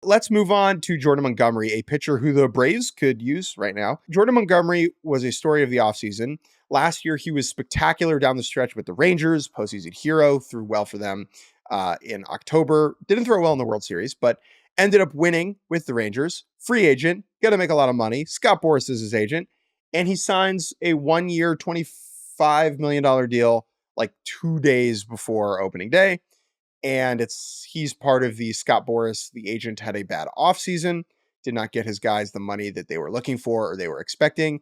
Let's move on to Jordan Montgomery, a pitcher who the Braves could use right now. Jordan Montgomery was a story of the offseason. Last year, he was spectacular down the stretch with the Rangers, postseason hero, threw well for them in October. Didn't throw well in the World Series, but ended up winning with the Rangers. Free agent, going to make a lot of money. Scott Boras is his agent, and he signs a 1-year, $25 million deal like 2 days before opening day. And he's part of the Scott Boras. The agent had a bad offseason, did not get his guys the money that they were looking for or they were expecting.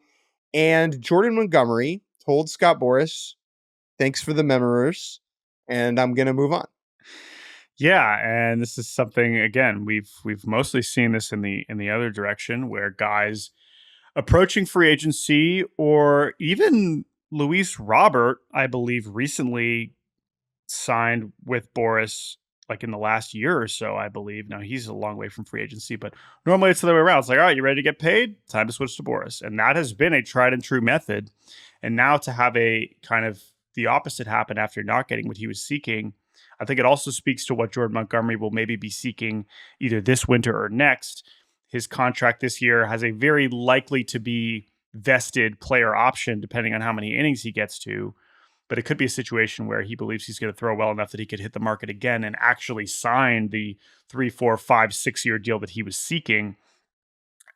And Jordan Montgomery told Scott Boras, thanks for the memories, and I'm going to move on. Yeah, and this is something, again, we've mostly seen this in the other direction, where guys approaching free agency, or even Luis Robert, I believe, recently signed with Boras like in the last year or so, I believe. Now, he's a long way from free agency, but normally it's the other way around. It's like, all right, you ready to get paid? Time to switch to Boras. And that has been a tried and true method. And now to have a kind of the opposite happen after not getting what he was seeking, I think it also speaks to what Jordan Montgomery will maybe be seeking either this winter or next. His contract this year has a very likely to be vested player option, depending on how many innings he gets to. But it could be a situation where he believes he's going to throw well enough that he could hit the market again and actually sign the 3, 4, 5, 6-year deal that he was seeking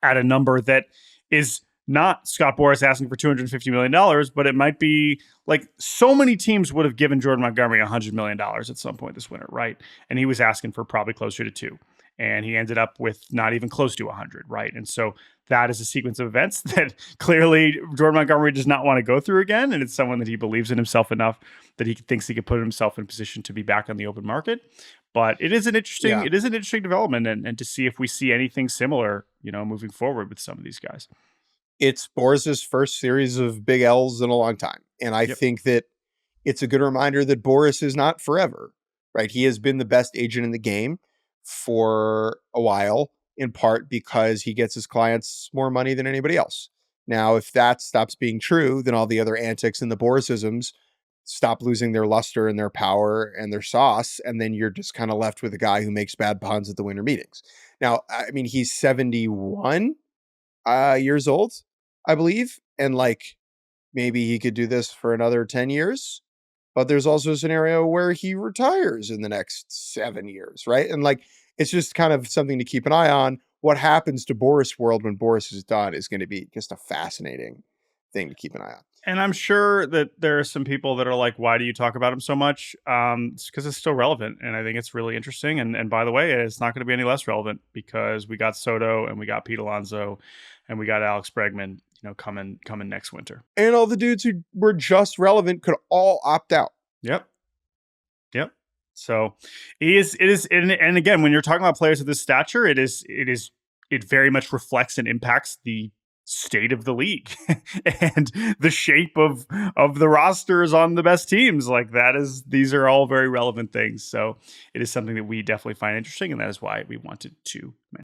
at a number that is not Scott Boras asking for $250 million, but it might be like so many teams would have given Jordan Montgomery $100 million at some point this winter, right? And he was asking for probably closer to 2. And he ended up with not even close to 100, right? And so that is a sequence of events that clearly Jordan Montgomery does not want to go through again. And it's someone that he believes in himself enough that he thinks he could put himself in a position to be back on the open market. But it is an interesting development, and to see if we see anything similar, moving forward with some of these guys. It's Boras' first series of big L's in a long time. And I think that it's a good reminder that Boras is not forever, right? He has been the best agent in the game for a while, in part because he gets his clients more money than anybody else. Now, if that stops being true, then all the other antics and the Borasisms stop losing their luster and their power and their sauce, and then you're just kind of left with a guy who makes bad puns at the winter meetings. Now, I mean, he's 71 years old, I believe, and like maybe he could do this for another 10 years. But there's also a scenario where he retires in the next 7 years, right? And like, it's just kind of something to keep an eye on. What happens to Boras world when Boras is done is going to be just a fascinating thing to keep an eye on. And I'm sure that there are some people that are like, why do you talk about him so much? It's because it's still relevant. And I think it's really interesting. And by the way, it's not going to be any less relevant because we got Soto and we got Pete Alonso and we got Alex Bregman, coming next winter. And all the dudes who were just relevant could all opt out. Yep. So it is, and again, when you're talking about players of this stature, it very much reflects and impacts the state of the league and the shape of the rosters on the best teams. Like these are all very relevant things. So it is something that we definitely find interesting, and that is why we wanted to mention.